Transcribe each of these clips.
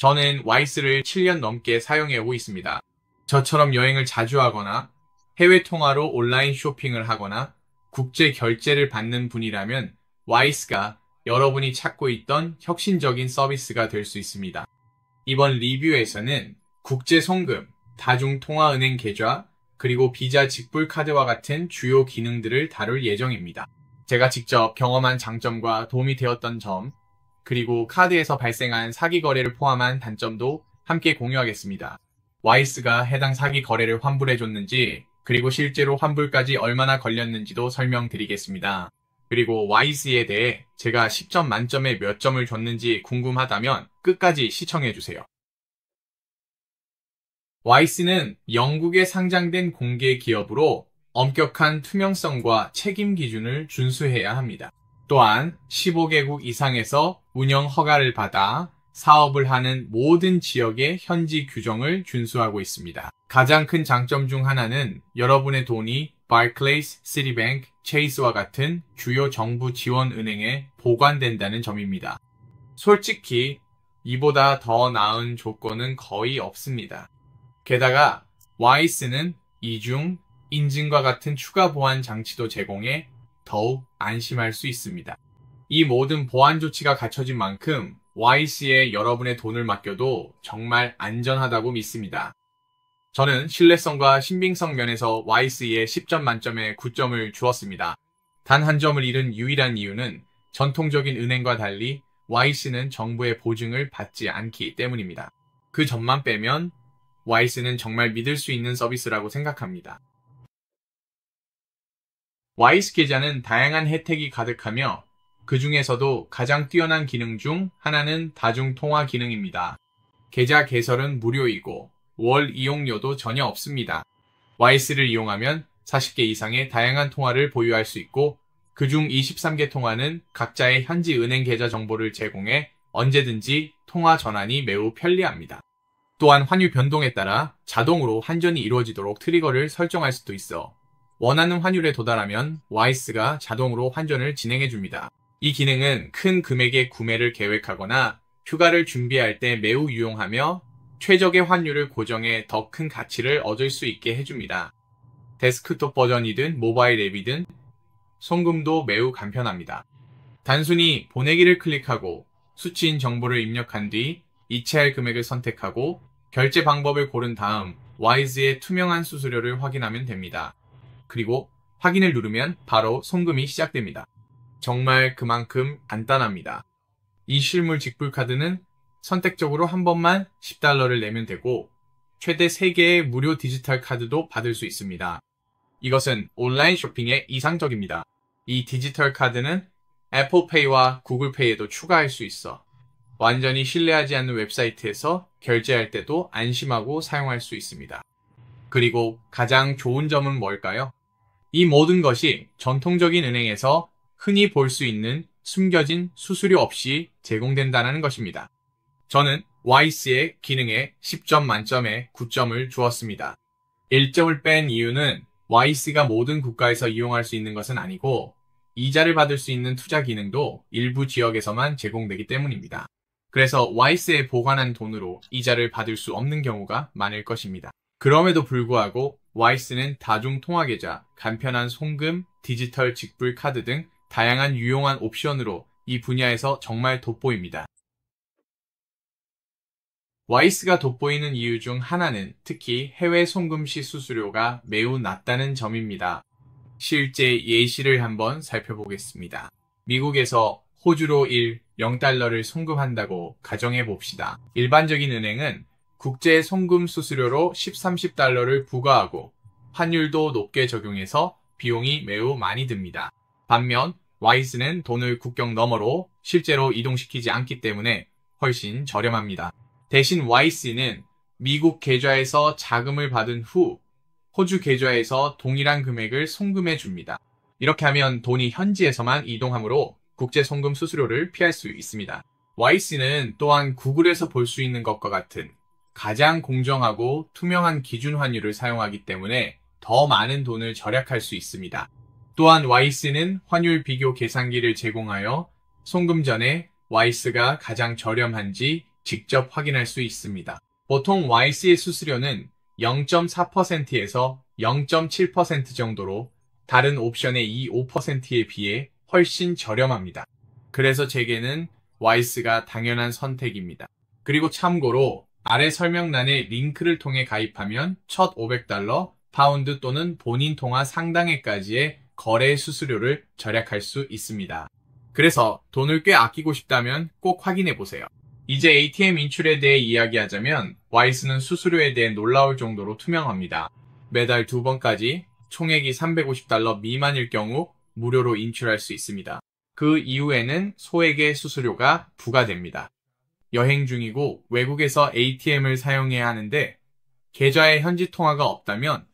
저는 와이스를 7년 넘게 사용해오고 있습니다. 저처럼 여행을 자주 하거나 해외 통화로 온라인 쇼핑을 하거나 국제 결제를 받는 분이라면 와이스가 여러분이 찾고 있던 혁신적인 서비스가 될 수 있습니다. 이번 리뷰에서는 국제 송금, 다중통화은행 계좌, 그리고 비자 직불카드와 같은 주요 기능들을 다룰 예정입니다. 제가 직접 경험한 장점과 도움이 되었던 점, 그리고 카드에서 발생한 사기 거래를 포함한 단점도 함께 공유하겠습니다. 와이스가 해당 사기 거래를 환불해줬는지, 그리고 실제로 환불까지 얼마나 걸렸는지도 설명드리겠습니다. 그리고 와이스에 대해 제가 10점 만점에 몇 점을 줬는지 궁금하다면 끝까지 시청해주세요. 와이스는 영국에 상장된 공개 기업으로 엄격한 투명성과 책임 기준을 준수해야 합니다. 또한 15개국 이상에서 운영 허가를 받아 사업을 하는 모든 지역의 현지 규정을 준수하고 있습니다. 가장 큰 장점 중 하나는 여러분의 돈이 바클레이스, 시티뱅크, 체이스와 같은 주요 정부 지원 은행에 보관된다는 점입니다. 솔직히 이보다 더 나은 조건은 거의 없습니다. 게다가 와이스는 이중, 인증과 같은 추가 보안 장치도 제공해 더욱 안심할 수 있습니다. 이 모든 보안 조치가 갖춰진 만큼 와이스에 여러분의 돈을 맡겨도 정말 안전하다고 믿습니다. 저는 신뢰성과 신빙성 면에서 와이스에 10점 만점에 9점을 주었습니다. 단 한 점을 잃은 유일한 이유는 전통적인 은행과 달리 와이스는 정부의 보증을 받지 않기 때문입니다. 그 점만 빼면 와이스는 정말 믿을 수 있는 서비스라고 생각합니다. 와이스 계좌는 다양한 혜택이 가득하며 그 중에서도 가장 뛰어난 기능 중 하나는 다중통화 기능입니다. 계좌 개설은 무료이고 월 이용료도 전혀 없습니다. 와이스를 이용하면 40개 이상의 다양한 통화를 보유할 수 있고 그중 23개 통화는 각자의 현지 은행 계좌 정보를 제공해 언제든지 통화 전환이 매우 편리합니다. 또한 환율 변동에 따라 자동으로 환전이 이루어지도록 트리거를 설정할 수도 있어 원하는 환율에 도달하면 와이스가 자동으로 환전을 진행해줍니다. 이 기능은 큰 금액의 구매를 계획하거나 휴가를 준비할 때 매우 유용하며 최적의 환율을 고정해 더 큰 가치를 얻을 수 있게 해줍니다. 데스크톱 버전이든 모바일 앱이든 송금도 매우 간편합니다. 단순히 보내기를 클릭하고 수취인 정보를 입력한 뒤 이체할 금액을 선택하고 결제 방법을 고른 다음 와이즈의 투명한 수수료를 확인하면 됩니다. 그리고 확인을 누르면 바로 송금이 시작됩니다. 정말 그만큼 간단합니다. 이 실물 직불카드는 선택적으로 한 번만 10달러를 내면 되고 최대 3개의 무료 디지털 카드도 받을 수 있습니다. 이것은 온라인 쇼핑에 이상적입니다. 이 디지털 카드는 애플페이와 구글페이에도 추가할 수 있어 완전히 신뢰하지 않는 웹사이트에서 결제할 때도 안심하고 사용할 수 있습니다. 그리고 가장 좋은 점은 뭘까요? 이 모든 것이 전통적인 은행에서 흔히 볼 수 있는 숨겨진 수수료 없이 제공된다는 것입니다. 저는 와이스의 기능에 10점 만점에 9점을 주었습니다. 1점을 뺀 이유는 와이스가 모든 국가에서 이용할 수 있는 것은 아니고 이자를 받을 수 있는 투자 기능도 일부 지역에서만 제공되기 때문입니다. 그래서 와이스에 보관한 돈으로 이자를 받을 수 없는 경우가 많을 것입니다. 그럼에도 불구하고 와이스는 다중통화계좌, 간편한 송금, 디지털 직불 카드 등 다양한 유용한 옵션으로 이 분야에서 정말 돋보입니다. 와이스가 돋보이는 이유 중 하나는 특히 해외 송금 시 수수료가 매우 낮다는 점입니다. 실제 예시를 한번 살펴보겠습니다. 미국에서 호주로 0달러를 송금한다고 가정해 봅시다. 일반적인 은행은 국제 송금 수수료로 30달러를 부과하고 환율도 높게 적용해서 비용이 매우 많이 듭니다. 반면 와이스는 돈을 국경 너머로 실제로 이동시키지 않기 때문에 훨씬 저렴합니다. 대신 와이스는 미국 계좌에서 자금을 받은 후 호주 계좌에서 동일한 금액을 송금해 줍니다. 이렇게 하면 돈이 현지에서만 이동하므로 국제 송금 수수료를 피할 수 있습니다. 와이스는 또한 구글에서 볼 수 있는 것과 같은 가장 공정하고 투명한 기준 환율을 사용하기 때문에 더 많은 돈을 절약할 수 있습니다. 또한 와이스는 환율 비교 계산기를 제공하여 송금 전에 와이스가 가장 저렴한지 직접 확인할 수 있습니다. 보통 YC의 수수료는 0.4%에서 0.7% 정도로 다른 옵션의 이 5%에 비해 훨씬 저렴합니다. 그래서 제게는 와이스가 당연한 선택입니다. 그리고 참고로 아래 설명란에 링크를 통해 가입하면 첫 $500, 파운드 또는 본인 통화 상당액까지의 거래 수수료를 절약할 수 있습니다. 그래서 돈을 꽤 아끼고 싶다면 꼭 확인해 보세요. 이제 ATM 인출에 대해 이야기하자면 와이스는 수수료에 대해 놀라울 정도로 투명합니다. 매달 2번까지 총액이 $350 미만일 경우 무료로 인출할 수 있습니다. 그 이후에는 소액의 수수료가 부과됩니다. 여행 중이고 외국에서 ATM을 사용해야 하는데 계좌에 현지 통화가 없다면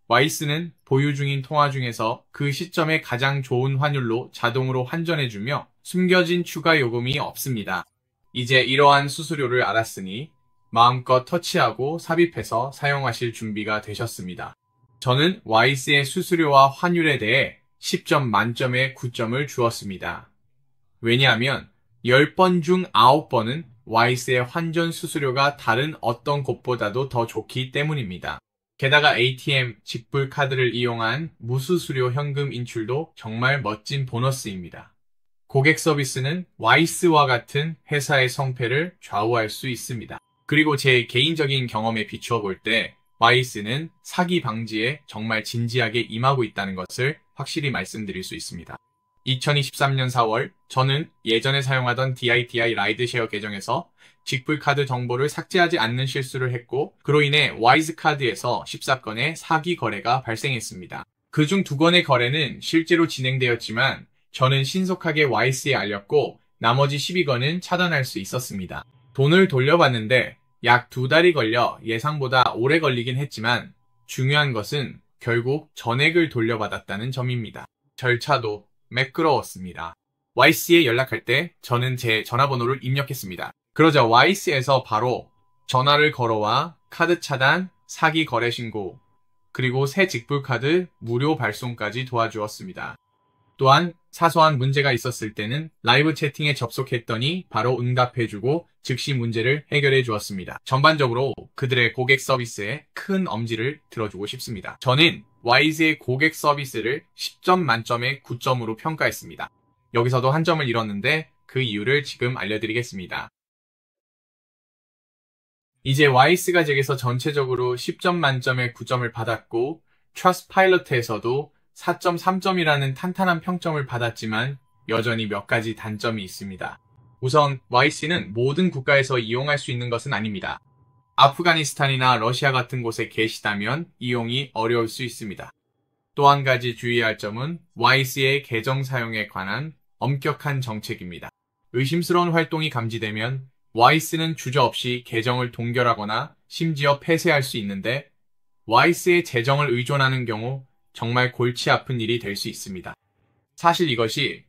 와이스는 보유 중인 통화 중에서 그 시점에 가장 좋은 환율로 자동으로 환전해주며 숨겨진 추가 요금이 없습니다. 이제 이러한 수수료를 알았으니 마음껏 터치하고 삽입해서 사용하실 준비가 되셨습니다. 저는 와이스의 수수료와 환율에 대해 10점 만점에 9점을 주었습니다. 왜냐하면 10번 중 9번은 와이스의 환전 수수료가 다른 어떤 곳보다도 더 좋기 때문입니다. 게다가 ATM, 직불 카드를 이용한 무수수료 현금 인출도 정말 멋진 보너스입니다. 고객 서비스는 와이스와 같은 회사의 성패를 좌우할 수 있습니다. 그리고 제 개인적인 경험에 비추어 볼 때 와이스는 사기 방지에 정말 진지하게 임하고 있다는 것을 확실히 말씀드릴 수 있습니다. 2023년 4월 저는 예전에 사용하던 DITI 라이드쉐어 계정에서 직불카드 정보를 삭제하지 않는 실수를 했고 그로 인해 와이즈 카드에서 14건의 사기 거래가 발생했습니다. 그중 2건의 거래는 실제로 진행되었지만 저는 신속하게 와이스에 알렸고 나머지 12건은 차단할 수 있었습니다. 돈을 돌려받는데 약 2달이 걸려 예상보다 오래 걸리긴 했지만 중요한 것은 결국 전액을 돌려받았다는 점입니다. 절차도 매끄러웠습니다. 와이스에 연락할 때 저는 제 전화번호를 입력했습니다. 그러자 와이스에서 바로 전화를 걸어와 카드 차단, 사기 거래 신고, 그리고 새 직불카드 무료 발송까지 도와주었습니다. 또한 사소한 문제가 있었을 때는 라이브 채팅에 접속했더니 바로 응답해주고 즉시 문제를 해결해 주었습니다. 전반적으로 그들의 고객 서비스에 큰 엄지를 들어주고 싶습니다. 저는 와이즈의 고객 서비스를 10점 만점에 9점으로 평가했습니다. 여기서도 한 점을 잃었는데 그 이유를 지금 알려드리겠습니다. 이제 와이스가 제게서 전체적으로 10점 만점에 9점을 받았고 트러스트파일럿에서도 4.3점이라는 탄탄한 평점을 받았지만 여전히 몇 가지 단점이 있습니다. 우선 YC는 모든 국가에서 이용할 수 있는 것은 아닙니다. 아프가니스탄이나 러시아 같은 곳에 계시다면 이용이 어려울 수 있습니다. 또 한 가지 주의할 점은 YC의 계정 사용에 관한 엄격한 정책입니다. 의심스러운 활동이 감지되면 YC는 주저없이 계정을 동결하거나 심지어 폐쇄할 수 있는데 YC의 재정을 의존하는 경우 정말 골치 아픈 일이 될 수 있습니다. 사실 이것이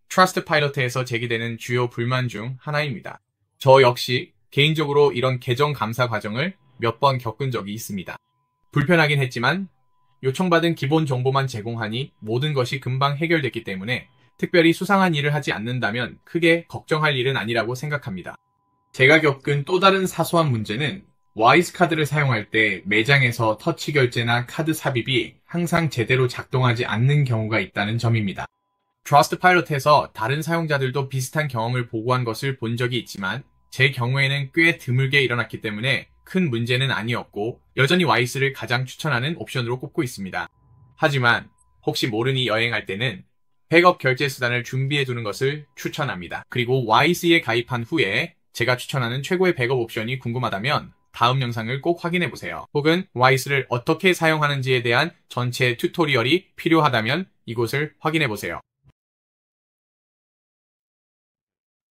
트러스트파일럿에서 제기되는 주요 불만 중 하나입니다. 저 역시 개인적으로 이런 계정 감사 과정을 몇 번 겪은 적이 있습니다. 불편하긴 했지만 요청받은 기본 정보만 제공하니 모든 것이 금방 해결됐기 때문에 특별히 수상한 일을 하지 않는다면 크게 걱정할 일은 아니라고 생각합니다. 제가 겪은 또 다른 사소한 문제는 와이즈 카드를 사용할 때 매장에서 터치 결제나 카드 삽입이 항상 제대로 작동하지 않는 경우가 있다는 점입니다. 트러스트파일럿에서 다른 사용자들도 비슷한 경험을 보고한 것을 본 적이 있지만 제 경우에는 꽤 드물게 일어났기 때문에 큰 문제는 아니었고 여전히 와이스를 가장 추천하는 옵션으로 꼽고 있습니다. 하지만 혹시 모르니 여행할 때는 백업 결제 수단을 준비해 두는 것을 추천합니다. 그리고 와이스에 가입한 후에 제가 추천하는 최고의 백업 옵션이 궁금하다면 다음 영상을 꼭 확인해보세요. 혹은 와이스를 어떻게 사용하는지에 대한 전체 튜토리얼이 필요하다면 이곳을 확인해보세요.